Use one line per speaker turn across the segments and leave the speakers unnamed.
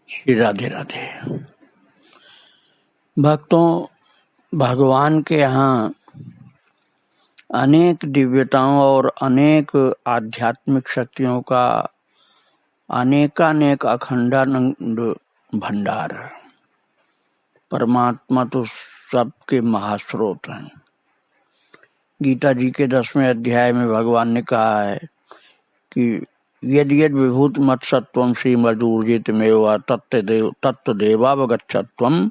श्री राधे राधे। भक्तों, भगवान के यहाँ अनेक दिव्यताओं और अनेक आध्यात्मिक शक्तियों का अनेकानेक अखंडानंद भंडार है। परमात्मा तो सबके महास्रोत हैं। गीता जी के 10वें अध्याय में भगवान ने कहा है कि यद यद विभूत मत सत्वम श्रीमदूर्जित मेवा तत्व देवावगच्छत्वम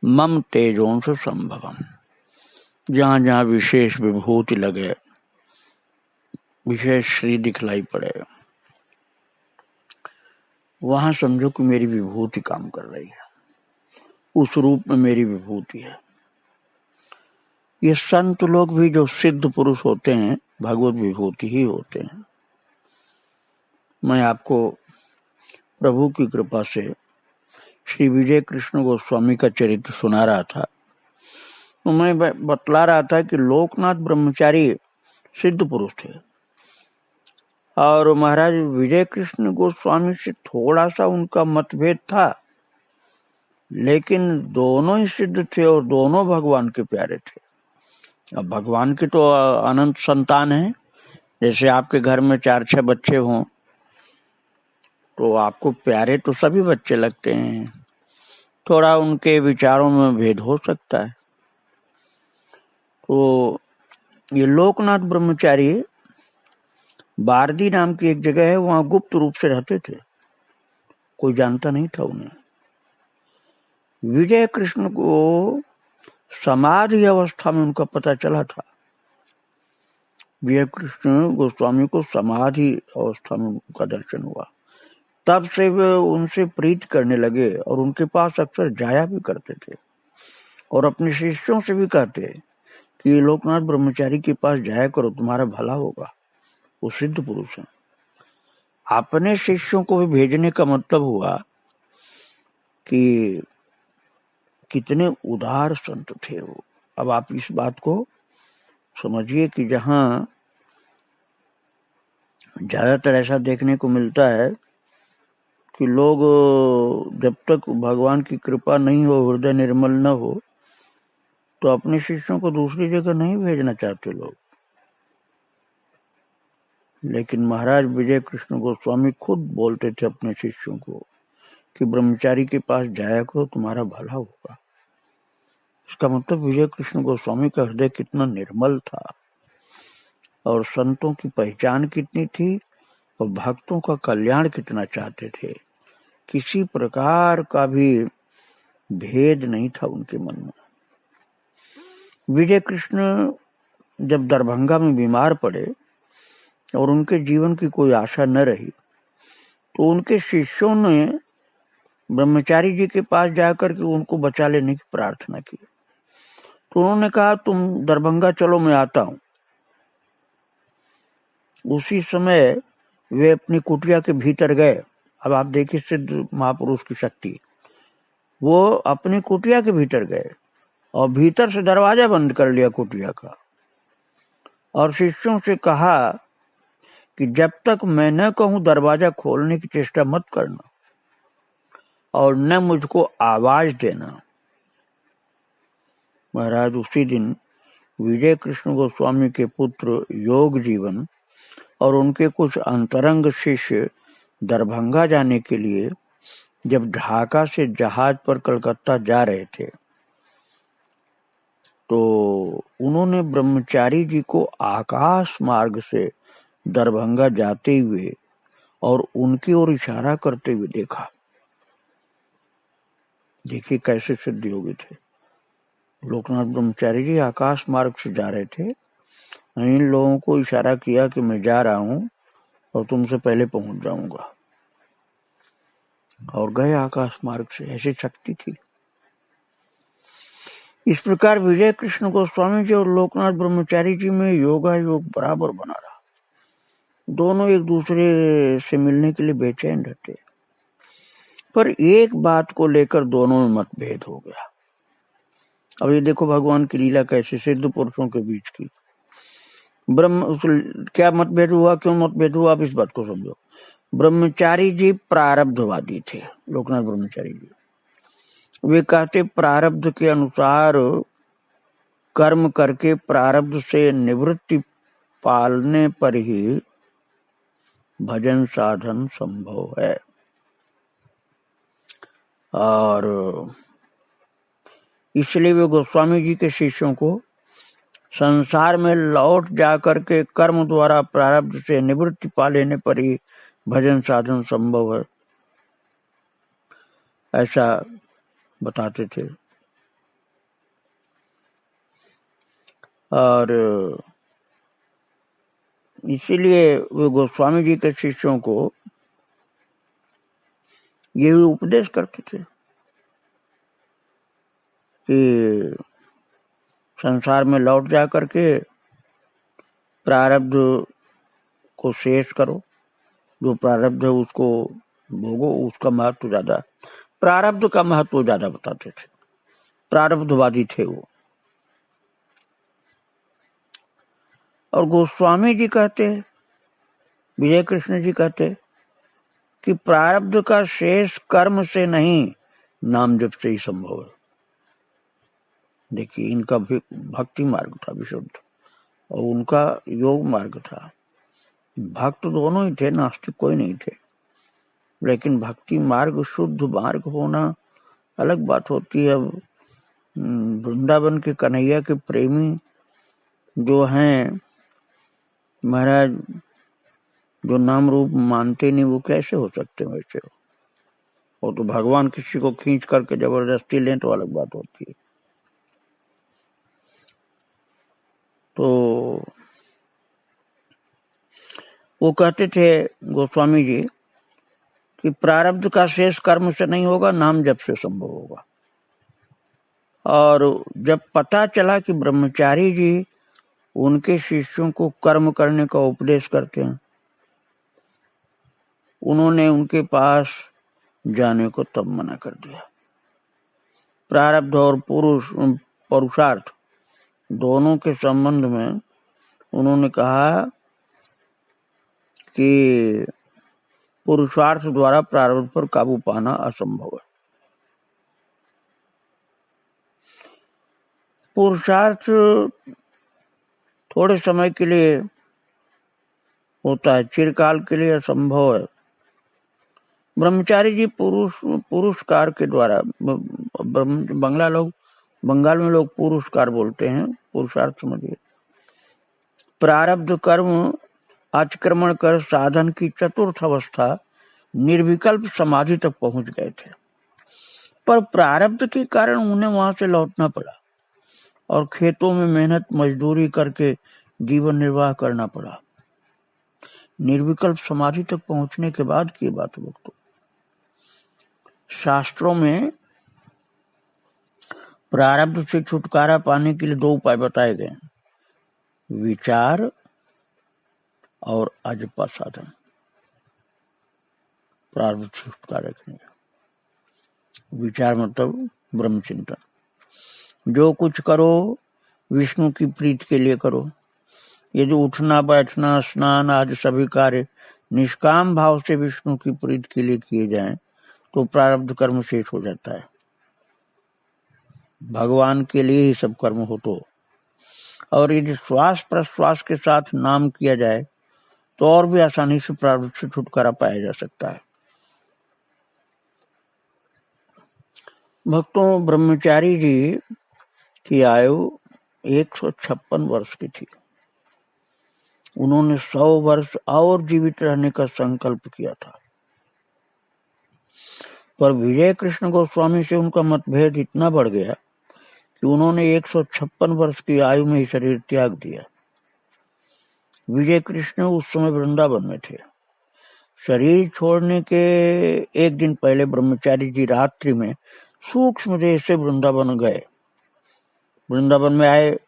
मम तेजोंस संभवम। जहाँ जहाँ विशेष विभूति लगे, विशेष श्री दिखलाई पड़े, वहां समझो कि मेरी विभूति काम कर रही है, उस रूप में मेरी विभूति है। ये संत लोग भी जो सिद्ध पुरुष होते हैं भगवत विभूति ही होते हैं। मैं आपको प्रभु की कृपा से श्री विजय कृष्ण गोस्वामी का चरित्र सुना रहा था। तो मैं बतला रहा था कि लोकनाथ ब्रह्मचारी सिद्ध पुरुष थे और महाराज विजय कृष्ण गोस्वामी से थोड़ा सा उनका मतभेद था, लेकिन दोनों ही सिद्ध थे और दोनों भगवान के प्यारे थे। अब भगवान की तो अनंत संतान है। जैसे आपके घर में 4-6 बच्चे हों तो आपको प्यारे तो सभी बच्चे लगते हैं, थोड़ा उनके विचारों में भेद हो सकता है। तो ये लोकनाथ ब्रह्मचारी बारदी नाम की एक जगह है, वहां गुप्त रूप से रहते थे, कोई जानता नहीं था उन्हें। विजय कृष्ण को समाधि अवस्था में उनका पता चला था। विजय कृष्ण गोस्वामी को समाधि अवस्था में उनका दर्शन हुआ। तब से वे उनसे प्रीत करने लगे और उनके पास अक्सर जाया भी करते थे और अपने शिष्यों से भी कहते कि लोकनाथ ब्रह्मचारी के पास जाया करो, तुम्हारा भला होगा, वो सिद्ध पुरुष है। अपने शिष्यों को भी भेजने का मतलब हुआ कि कितने उदार संत थे वो। अब आप इस बात को समझिए कि जहां ज्यादातर ऐसा देखने को मिलता है कि लोग जब तक भगवान की कृपा नहीं हो, हृदय निर्मल न हो, तो अपने शिष्यों को दूसरी जगह नहीं भेजना चाहते लोग। लेकिन महाराज विजय कृष्ण गोस्वामी खुद बोलते थे अपने शिष्यों को कि ब्रह्मचारी के पास जाया करो, तुम्हारा भला होगा। इसका मतलब विजय कृष्ण गोस्वामी का हृदय कितना निर्मल था और संतों की पहचान कितनी थी और भक्तों का कल्याण कितना चाहते थे। किसी प्रकार का भी भेद नहीं था उनके मन में। विजय कृष्ण जब दरभंगा में बीमार पड़े और उनके जीवन की कोई आशा न रही, तो उनके शिष्यों ने ब्रह्मचारी जी के पास जाकर के उनको बचा लेने की प्रार्थना की। तो उन्होंने कहा, तुम दरभंगा चलो, मैं आता हूं। उसी समय वे अपनी कुटिया के भीतर गए। अब आप देखिए सिद्ध महापुरुष की शक्ति। वो अपनी कुटिया के भीतर गए और भीतर से दरवाजा बंद कर लिया कुटिया का और शिष्यों से कहा कि जब तक मैं न कहूं दरवाजा खोलने की चेष्टा मत करना और न मुझको आवाज देना। महाराज उसी दिन विजय कृष्ण गोस्वामी के पुत्र योग जीवन और उनके कुछ अंतरंग शिष्य दरभंगा जाने के लिए जब ढाका से जहाज पर कलकत्ता जा रहे थे, तो उन्होंने ब्रह्मचारी जी को आकाश मार्ग से दरभंगा जाते हुए और उनकी ओर इशारा करते हुए देखा। देखिए कैसे सिद्ध योगी थे। लोकनाथ ब्रह्मचारी जी आकाश मार्ग से जा रहे थे, इन लोगों को इशारा किया कि मैं जा रहा हूं और तुमसे पहले पहुंच जाऊंगा, और गए आकाश मार्ग से। ऐसी शक्ति थी। इस प्रकार विजय कृष्ण गोस्वामी जी और लोकनाथ ब्रह्मचारी जी में योगा योग बराबर बना रहा। दोनों एक दूसरे से मिलने के लिए बेचैन रहते, पर एक बात को लेकर दोनों में मतभेद हो गया। अब ये देखो भगवान की लीला कैसे सिद्ध पुरुषों के बीच की। क्या मतभेद हुआ, क्यों मतभेद हुआ, आप इस बात को समझो। ब्रह्मचारी जी प्रारब्धवादी थे, लोकनाथ ब्रह्मचारी जी। वे कहते प्रारब्ध के अनुसार कर्म करके प्रारब्ध से निवृत्ति पालने पर ही भजन साधन संभव है। और इसलिए वे गोस्वामी जी के शिष्यों को संसार में लौट जाकर के कर्म द्वारा प्रारब्ध से निवृत्ति पा लेने पर ही भजन साधन संभव है, ऐसा बताते थे। और इसीलिए वे गोस्वामी जी के शिष्यों को ये उपदेश करते थे कि संसार में लौट जा करके प्रारब्ध को शेष करो, जो प्रारब्ध है उसको भोगो, उसका महत्व ज्यादा, प्रारब्ध का महत्व ज्यादा बताते थे, प्रारब्धवादी थे वो। और गोस्वामी जी कहते, विजय कृष्ण जी कहते कि प्रारब्ध का शेष कर्म से नहीं, नाम जप से ही संभव है। देखिए, इनका भी भक्ति मार्ग था विशुद्ध और उनका योग मार्ग था। भक्त दोनों ही थे, नास्तिक कोई नहीं थे, लेकिन भक्ति मार्ग शुद्ध मार्ग होना अलग बात होती है। वृंदावन के कन्हैया के प्रेमी जो हैं महाराज, जो नाम रूप मानते नहीं, वो कैसे हो सकते वैसे? वो तो भगवान किसी को खींच करके जबरदस्ती लें तो अलग बात होती है। तो वो कहते थे गोस्वामी जी कि प्रारब्ध का शेष कर्म से नहीं होगा, नाम जप से संभव होगा। और जब पता चला कि ब्रह्मचारी जी उनके शिष्यों को कर्म करने का उपदेश करते हैं, उन्होंने उनके पास जाने को तब मना कर दिया। प्रारब्ध और पुरुषार्थ दोनों के संबंध में उन्होंने कहा कि पुरुषार्थ द्वारा प्रारब्ध पर काबू पाना असंभव है। पुरुषार्थ थोड़े समय के लिए होता है, चिरकाल के लिए असंभव है। ब्रह्मचारी जी पुरुषकार के द्वारा, बंगाल में लोग पुरुषकार बोलते हैं, पुरुषार्थ समझिए, प्रारब्ध कर्म अतिक्रमण कर साधन की चतुर्थ अवस्था निर्विकल्प समाधि तक पहुंच गए थे। पर प्रारब्ध के कारण उन्हें वहां से लौटना पड़ा और खेतों में मेहनत मजदूरी करके जीवन निर्वाह करना पड़ा। निर्विकल्प समाधि तक पहुंचने के बाद की बात वक्त, शास्त्रों में प्रारब्ध से छुटकारा पाने के लिए दो उपाय बताए गए, विचार और अजपा साधन। प्रारब्ध से छुटकारा के लिए विचार मतलब ब्रह्म चिंतन, जो कुछ करो विष्णु की प्रीति के लिए करो। ये जो उठना बैठना स्नान आदि सभी कार्य निष्काम भाव से विष्णु की प्रीति के लिए किए जाएं तो प्रारब्ध कर्म शेष हो जाता है। भगवान के लिए ही सब कर्म हो तो। और यदि श्वास प्रश्वास के साथ नाम किया जाए तो और भी आसानी से प्रारब्ध से छुटकारा पाया जा सकता है। भक्तों, ब्रह्मचारी जी की आयु 156 वर्ष की थी। उन्होंने 100 वर्ष और जीवित रहने का संकल्प किया था, पर विजय कृष्ण गोस्वामी से उनका मतभेद इतना बढ़ गया कि उन्होंने 156 वर्ष की आयु में ही शरीर त्याग दिया। विजय कृष्ण उस समय वृंदावन में थे। शरीर छोड़ने के एक दिन पहले ब्रह्मचारी जी रात्रि में सूक्ष्म देह से वृंदावन गए। वृंदावन में आए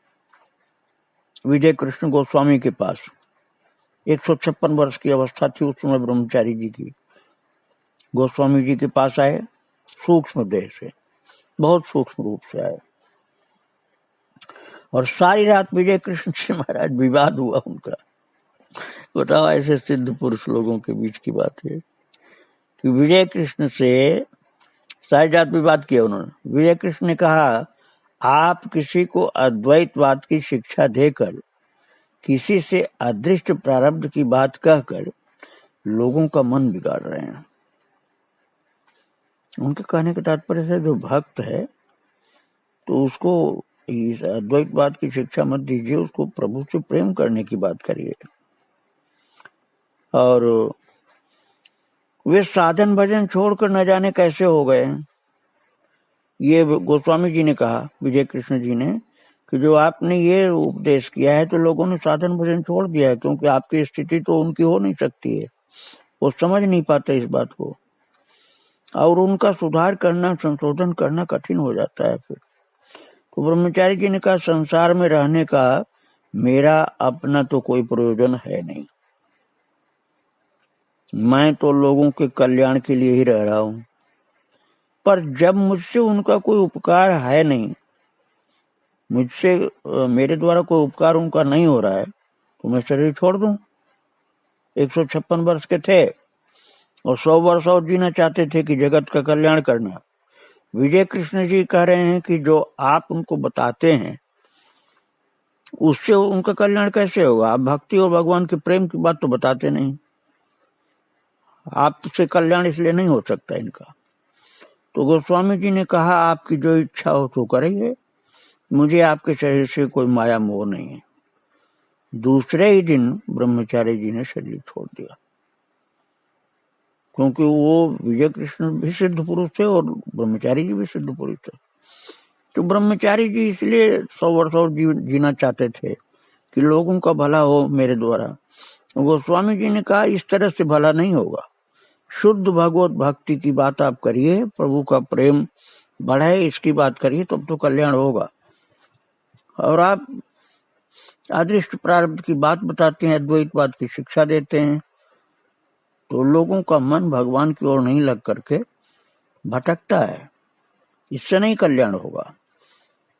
विजय कृष्ण गोस्वामी के पास। 156 वर्ष की अवस्था थी उस समय ब्रह्मचारी जी की। गोस्वामी जी के पास आए सूक्ष्म देह से, बहुत सूक्ष्म रूप से आए, और सारी रात विजय कृष्ण से महाराज विवाद हुआ उनका। बताओ, ऐसे सिद्ध पुरुष लोगों के बीच की बात है कि विजय कृष्ण से सहजात विवाद किया उन्होंने। विजय कृष्ण ने कहा, आप किसी को अद्वैतवाद की शिक्षा देकर, किसी से अदृष्ट प्रारब्ध की बात कहकर लोगों का मन बिगाड़ रहे हैं। उनके कहने का तात्पर्य है, जो भक्त है तो उसको इस अद्वैतवाद की शिक्षा मत दीजिए, उसको प्रभु से प्रेम करने की बात करिए। और वे साधन भजन छोड़कर न जाने कैसे हो गए। ये गोस्वामी जी ने कहा, विजय कृष्ण जी ने, कि जो आपने ये उपदेश किया है तो लोगों ने साधन भजन छोड़ दिया है, क्योंकि आपकी स्थिति तो उनकी हो नहीं सकती है, वो समझ नहीं पाते इस बात को, और उनका सुधार करना, संशोधन करना कठिन हो जाता है। फिर तो ब्रह्मचारी जी ने कहा, संसार में रहने का मेरा अपना तो कोई प्रयोजन है नहीं, मैं तो लोगों के कल्याण के लिए ही रह रहा हूं। पर जब मुझसे उनका कोई उपकार है नहीं, मुझसे मेरे द्वारा कोई उपकार उनका नहीं हो रहा है, तो मैं शरीर छोड़ दूं। 156 वर्ष के थे और 100 वर्ष और जीना चाहते थे कि जगत का कल्याण करना। विजय कृष्ण जी कह रहे हैं कि जो आप उनको बताते हैं उससे उनका कल्याण कैसे होगा? आप भक्ति और भगवान के प्रेम की बात तो बताते नहीं, आपसे कल्याण इसलिए नहीं हो सकता इनका। तो गोस्वामी जी ने कहा, आपकी जो इच्छा हो तो करेंगे, मुझे आपके शरीर से कोई माया मोह नहीं है। दूसरे ही दिन ब्रह्मचारी जी ने शरीर छोड़ दिया, क्योंकि वो विजय कृष्ण भी सिद्ध पुरुष थे और ब्रह्मचारी जी भी सिद्ध पुरुष थे। तो ब्रह्मचारी जी इसलिए 100 वर्ष और जीना चाहते थे कि लोगों का भला हो मेरे द्वारा। गोस्वामी जी ने कहा, इस तरह से भला नहीं होगा, शुद्ध भगवत भक्ति की बात आप करिए, प्रभु का प्रेम बढ़े इसकी बात करिए, तब तो कल्याण होगा। और आप अदृष्ट प्रारब्ध की बात बताते हैं, अद्वैतवाद की शिक्षा देते हैं, तो लोगों का मन भगवान की ओर नहीं लग करके भटकता है, इससे नहीं कल्याण होगा।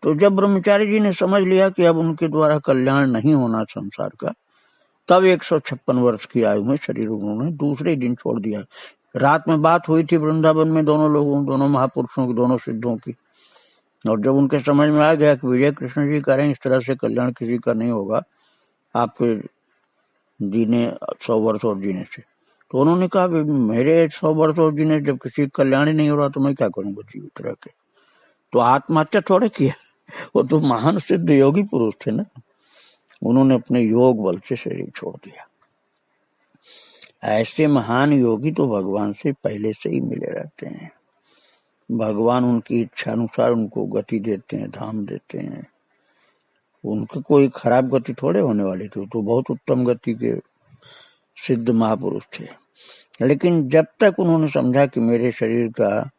तो जब ब्रह्मचारी जी ने समझ लिया कि अब उनके द्वारा कल्याण नहीं होना संसार का, तब 156 वर्ष की आयु में शरीर उन्होंने दूसरे दिन छोड़ दिया। रात में बात हुई थी वृंदावन में दोनों लोगों, दोनों महापुरुषों की, दोनों सिद्धों की, और जब उनके समझ में आ गया कि विजय कृष्ण जी कह रहे हैं इस तरह से कल्याण किसी का नहीं होगा आपके जीने 100 वर्ष और जीने से, तो उन्होंने कहा, मेरे 100 वर्ष और जीने जब किसी का कल्याण ही नहीं हो रहा तो मैं क्या करूंगा जीवित रह के। तो आत्महत्या थोड़े किया, वो तो महान सिद्ध योगी पुरुष थे ना, उन्होंने अपने योग बल से शरीर छोड़ दिया। ऐसे महान योगी तो भगवान से पहले से ही मिले रहते हैं, भगवान उनकी इच्छा अनुसार उनको गति देते हैं, धाम देते हैं, उनकी कोई खराब गति थोड़े होने वाली थी, तो बहुत उत्तम गति के सिद्ध महापुरुष थे। लेकिन जब तक उन्होंने समझा कि मेरे शरीर का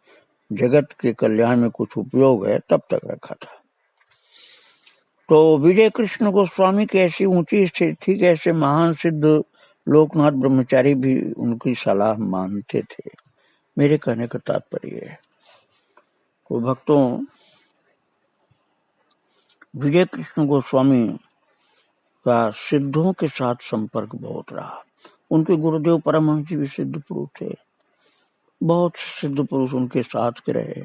जगत के कल्याण में कुछ उपयोग है, तब तक रखा था। तो विजय कृष्ण गोस्वामी की ऐसी ऊंची स्थिति थी कि ऐसे महान सिद्ध लोकनाथ ब्रह्मचारी भी उनकी सलाह मानते थे। मेरे कहने का तात्पर्य है, तो भक्तों, विजय कृष्ण गोस्वामी का सिद्धों के साथ संपर्क बहुत रहा। उनके गुरुदेव परमहंस जी भी सिद्ध पुरुष थे, बहुत सिद्ध पुरुष उनके साथ के रहे,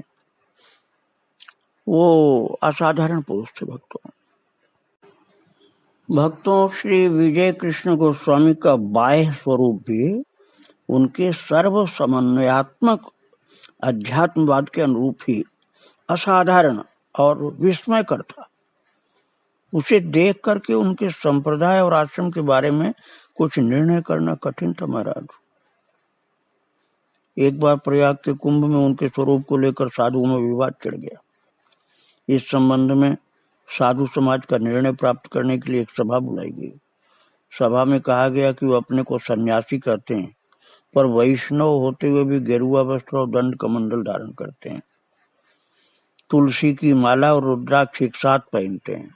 वो असाधारण पुरुष थे। भक्तों, श्री विजय कृष्ण गोस्वामी का बाह्य स्वरूप भी उनके सर्व समन्वयात्मक अध्यात्मवाद के अनुरूप ही असाधारण और विस्मयकर था। उसे देख करके उनके संप्रदाय और आश्रम के बारे में कुछ निर्णय करना कठिन था महाराज। एक बार प्रयाग के कुंभ में उनके स्वरूप को लेकर साधुओं में विवाद चढ़ गया। इस संबंध में साधु समाज का निर्णय प्राप्त करने के लिए एक सभा बुलाई गई। सभा में कहा गया कि वो अपने को सन्यासी कहते हैं, पर वैष्णव होते हुए भी गेरुआ वस्त्र और दंड कमंडल धारण करते हैं, तुलसी की माला और रुद्राक्ष एक साथ पहनते हैं,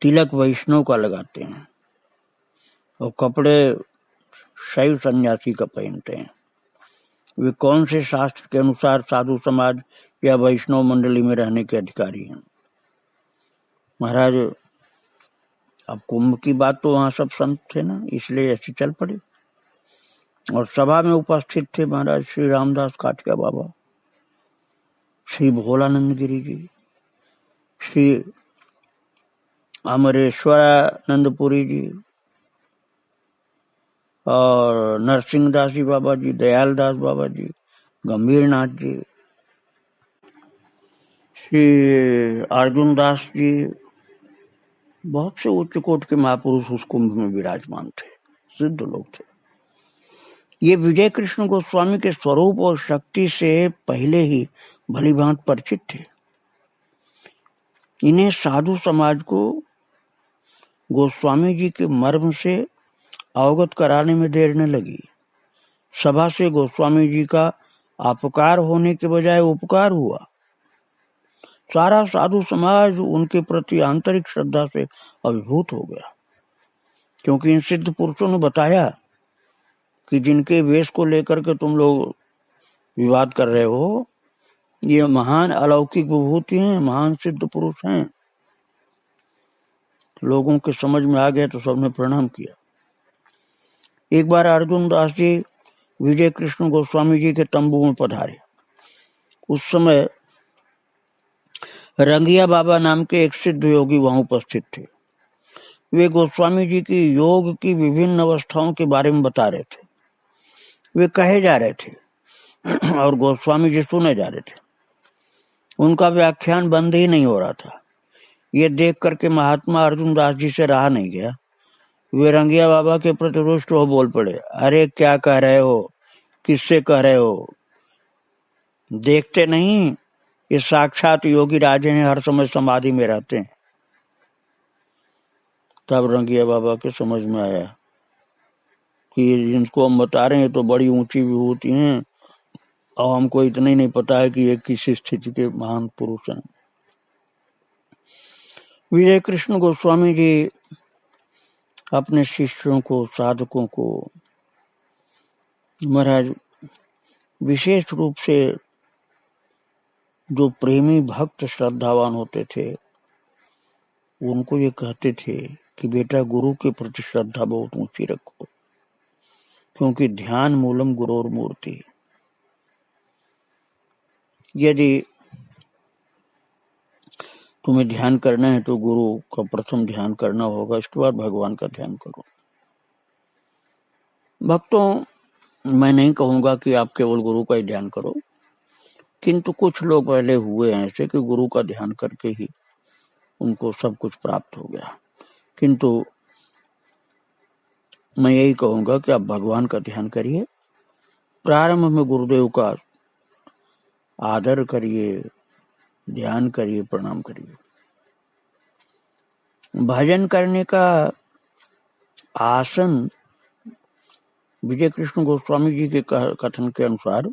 तिलक वैष्णव का लगाते हैं और कपड़े शैव सन्यासी का पहनते हैं। वे कौन से शास्त्र के अनुसार साधु समाज या वैष्णव मंडली में रहने के अधिकारी हैं? महाराज, अब कुंभ की बात तो वहां सब संत थे ना, इसलिए ऐसी चल पड़ी। और सभा में उपस्थित थे महाराज श्री रामदास काठिया बाबा, श्री भोलानंद गिरी जी, श्री अमरेश्वरानंदपुरी जी, और नरसिंह दास जी बाबा जी, दयाल दास बाबा जी, गंभीर नाथ जी, श्री अर्जुन दास जी, बहुत से उच्च कोट के महापुरुष उस कुंभ में विराजमान थे, सिद्ध लोग थे। ये विजय कृष्ण गोस्वामी के स्वरूप और शक्ति से पहले ही भली भांति परिचित थे। इन्हें साधु समाज को गोस्वामी जी के मर्म से अवगत कराने में देर न लगी। सभा से गोस्वामी जी का अपकार होने के बजाय उपकार हुआ। सारा साधु समाज उनके प्रति आंतरिक श्रद्धा से अभिभूत हो गया, क्योंकि इन सिद्ध पुरुषों ने बताया कि जिनके वेश को लेकर के तुम लोग विवाद कर रहे हो, ये महान अलौकिक विभूति हैं, महान सिद्ध पुरुष हैं। लोगों के समझ में आ गया तो सबने प्रणाम किया। एक बार अर्जुन दास जी विजय कृष्ण गोस्वामी जी के तंबू में पधारे। उस समय रंगिया बाबा नाम के एक सिद्ध योगी वहां उपस्थित थे। वे गोस्वामी जी की योग की विभिन्न अवस्थाओं के बारे में बता रहे थे। वे कहे जा रहे थे और गोस्वामी जी सुने जा रहे थे। उनका व्याख्यान बंद ही नहीं हो रहा था। ये देख करके महात्मा अर्जुन दास जी से रहा नहीं गया। वे रंगिया बाबा के प्रति रुष्ट हो बोल पड़े, अरे क्या कह रहे हो, किससे कह रहे हो, देखते नहीं ये साक्षात योगी राजे हैं, हर समय समाधि में रहते हैं। तब रंगिया बाबा के समझ में आया कि जिनको हम बता रहे हैं तो बड़ी ऊंची विभूति हैं, और हमको इतना ही नहीं पता है कि ये किस स्थिति के महान पुरुष हैं। विजय कृष्ण गोस्वामी जी अपने शिष्यों को, साधकों को महाराज विशेष रूप से जो प्रेमी भक्त श्रद्धावान होते थे, उनको ये कहते थे कि बेटा गुरु के प्रति श्रद्धा बहुत ऊंची रखो, क्योंकि ध्यान मूलम गुरोर मूर्ति। यदि तुम्हें ध्यान करना है तो गुरु का प्रथम ध्यान करना होगा, इसके बाद भगवान का ध्यान करो। भक्तों, मैं नहीं कहूंगा कि आप केवल गुरु का ही ध्यान करो, किंतु कुछ लोग पहले हुए हैं ऐसे कि गुरु का ध्यान करके ही उनको सब कुछ प्राप्त हो गया। किंतु मैं यही कहूंगा कि आप भगवान का ध्यान करिए। प्रारंभ में गुरुदेव का आदर करिए, ध्यान करिए, प्रणाम करिए। भजन करने का आसन विजय कृष्ण गोस्वामी जी के कथन के अनुसार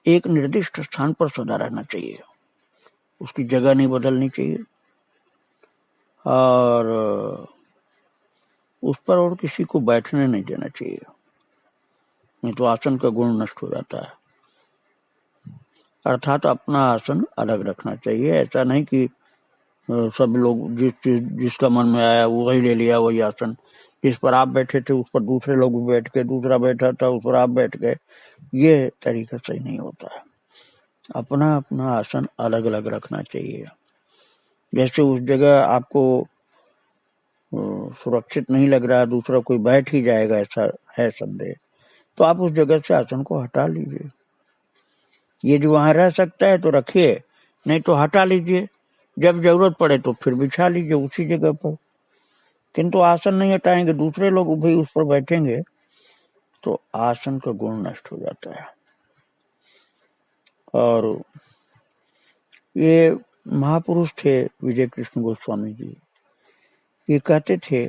एक निर्दिष्ट स्थान पर सदा रहना चाहिए, उसकी जगह नहीं बदलनी चाहिए, और उस पर और किसी को बैठने नहीं देना चाहिए, नहीं तो आसन का गुण नष्ट हो जाता है। अर्थात अपना आसन अलग रखना चाहिए। ऐसा नहीं कि सब लोग जिसका मन में आया वही ले लिया, वही आसन। जिस पर आप बैठे थे उस पर दूसरे लोग भी बैठ गए, दूसरा बैठा था उस पर आप बैठ गए, ये तरीका सही नहीं होता है। अपना अपना आसन अलग अलग रखना चाहिए। जैसे उस जगह आपको सुरक्षित नहीं लग रहा, दूसरा कोई बैठ ही जाएगा ऐसा है संदेह, तो आप उस जगह से आसन को हटा लीजिए। ये जो वहां रह सकता है तो रखिए, नहीं तो हटा लीजिए। जब जरूरत पड़े तो फिर बिछा लीजिए उसी जगह पर। किंतु आसन नहीं हटाएंगे, दूसरे लोग भी उस पर बैठेंगे, तो आसन का गुण नष्ट हो जाता है। और ये महापुरुष थे विजय कृष्ण गोस्वामी जी, ये कहते थे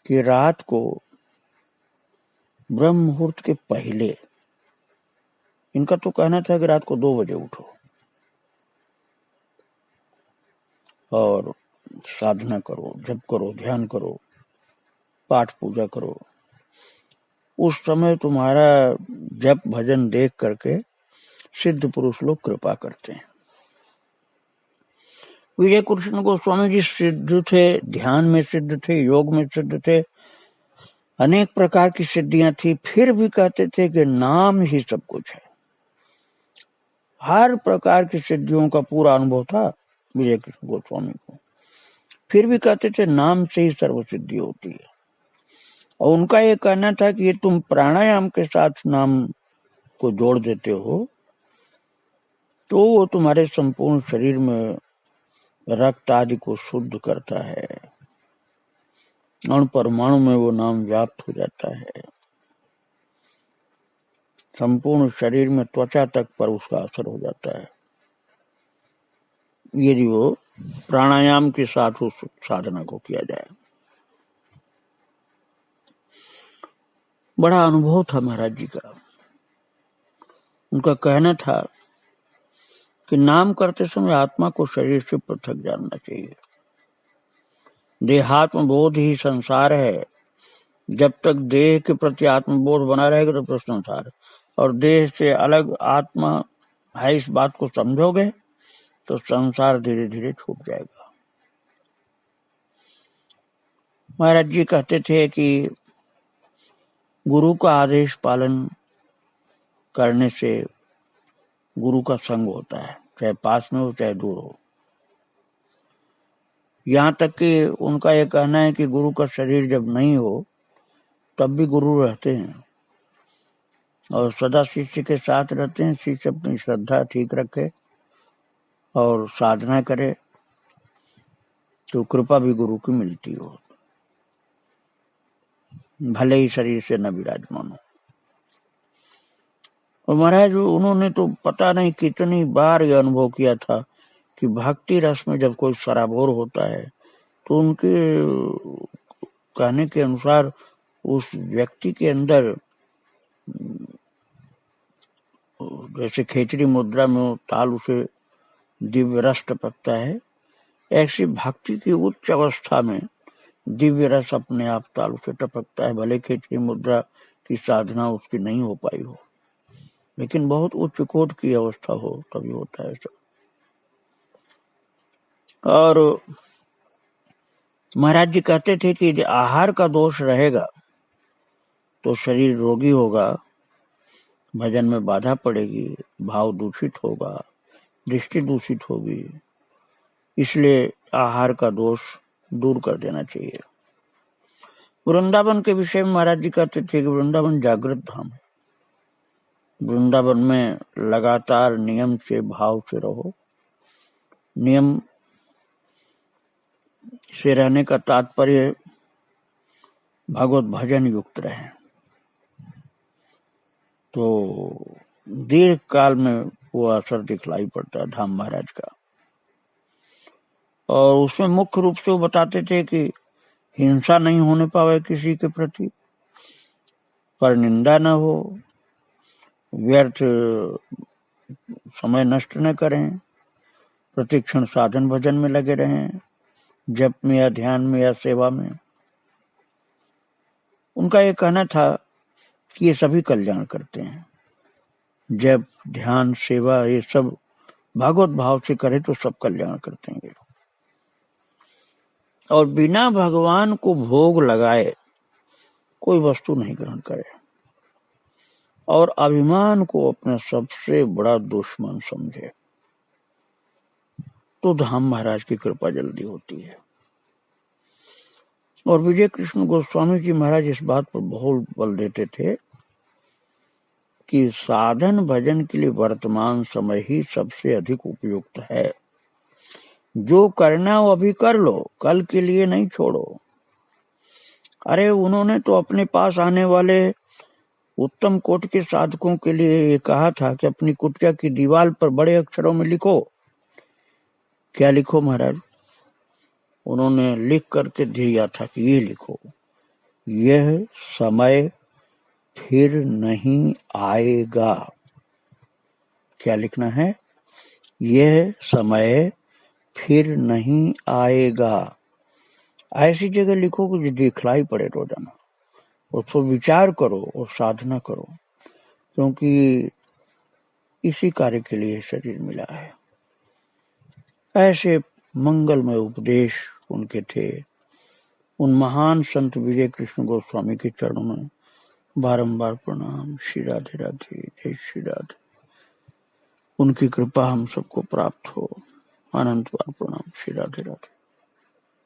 कि रात को ब्रह्म मुहूर्त के पहले, इनका तो कहना था कि रात को 2 बजे उठो और साधना करो, जप करो, ध्यान करो, पाठ पूजा करो। उस समय तुम्हारा जप भजन देख करके सिद्ध पुरुष लोग कृपा करते हैं। विजय कृष्ण गोस्वामी जी सिद्ध थे, ध्यान में सिद्ध थे, योग में सिद्ध थे, अनेक प्रकार की सिद्धियां थी, फिर भी कहते थे कि नाम ही सब कुछ है। हर प्रकार की सिद्धियों का पूरा अनुभव था विजय कृष्ण गोस्वामी को, फिर भी कहते थे नाम से ही सर्व सिद्धि होती है। और उनका ये कहना था कि ये तुम प्राणायाम के साथ नाम को जोड़ देते हो तो वो तुम्हारे संपूर्ण शरीर में रक्त आदि को शुद्ध करता है, अणु परमाणु में वो नाम व्याप्त हो जाता है, संपूर्ण शरीर में त्वचा तक पर उसका असर हो जाता है, यदि वो प्राणायाम के साथ उस साधना को किया जाए। बड़ा अनुभव था महाराज जी का। उनका कहना था कि नाम करते समय आत्मा को शरीर से पृथक जानना चाहिए। देहात्म बोध ही संसार है। जब तक देह के प्रति आत्मबोध बना रहेगा तो तो संसार, और देह से अलग आत्मा है इस बात को समझोगे तो संसार धीरे धीरे छूट जाएगा। महाराज जी कहते थे कि गुरु का आदेश पालन करने से गुरु का संग होता है, चाहे पास में हो चाहे दूर हो। यहाँ तक कि उनका यह कहना है कि गुरु का शरीर जब नहीं हो तब भी गुरु रहते हैं और सदा शिष्य के साथ रहते हैं। शिष्य अपनी श्रद्धा ठीक रखे और साधना करे तो कृपा भी गुरु की मिलती हो, भले ही शरीर से न विराजमान हो। और महाराज उन्होंने तो पता नहीं कितनी बार यह अनुभव किया था कि भक्ति रस में जब कोई सराबोर होता है तो उनके कहने के अनुसार उस व्यक्ति के अंदर जैसे खेचड़ी मुद्रा में ताल उसे दिव्य रस टपकता है, ऐसी भक्ति की उच्च अवस्था में दिव्य रस अपने आप तालू से टपकता है। भले खेचड़ी मुद्रा की साधना उसकी नहीं हो पाई हो, लेकिन बहुत उच्च कोट की अवस्था हो तभी होता है सब। और महाराज जी कहते थे कि यदि आहार का दोष रहेगा तो शरीर रोगी होगा, भजन में बाधा पड़ेगी, भाव दूषित होगा, दृष्टि दूषित होगी। इसलिए आहार का दोष दूर कर देना चाहिए। वृंदावन के विषय में महाराज जी कहते थे कि वृंदावन जागृत धाम है। वृंदावन में लगातार नियम से भाव से रहो। नियम से रहने का तात्पर्य भगवत भजन युक्त रहे तो दीर्घ काल में वो असर दिखलाई पड़ता है धाम महाराज का। और उसमें मुख्य रूप से वो बताते थे कि हिंसा नहीं होने पावे किसी के प्रति, पर निंदा न हो, व्यर्थ समय नष्ट न करें, प्रतिक्षण साधन भजन में लगे रहें, जप में या ध्यान में या सेवा में। उनका ये कहना था कि ये सभी कल्याण करते हैं। जप ध्यान सेवा ये सब भगवत भाव से करे तो सब कल्याण करते हैं। और बिना भगवान को भोग लगाए कोई वस्तु नहीं ग्रहण करे और अभिमान को अपना सबसे बड़ा दुश्मन समझे तो धाम महाराज की कृपा जल्दी होती है। और विजय कृष्ण गोस्वामी जी महाराज इस बात पर बहुत बल देते थे कि साधन भजन के लिए वर्तमान समय ही सबसे अधिक उपयुक्त है। जो करना वो अभी कर लो, कल के लिए नहीं छोड़ो। अरे उन्होंने तो अपने पास आने वाले उत्तम कोटि के साधकों के लिए ये कहा था कि अपनी कुटिया की दीवार पर बड़े अक्षरों में लिखो। क्या लिखो महाराज? उन्होंने लिख करके दिया था कि ये लिखो, यह समय फिर नहीं आएगा। क्या लिखना है? यह समय फिर नहीं आएगा। ऐसी जगह लिखो कि जो दिखलाई पड़े रोजाना, उस पर विचार करो और साधना करो, क्योंकि इसी कार्य के लिए शरीर मिला है। ऐसे मंगलमय उपदेश उनके थे। उन महान संत विजय कृष्ण गोस्वामी के चरणों में बारंबार प्रणाम। श्री राधे राधे, जय श्री राधे। उनकी कृपा हम सबको प्राप्त हो। अनंत बार प्रणाम। श्री राधे राधे।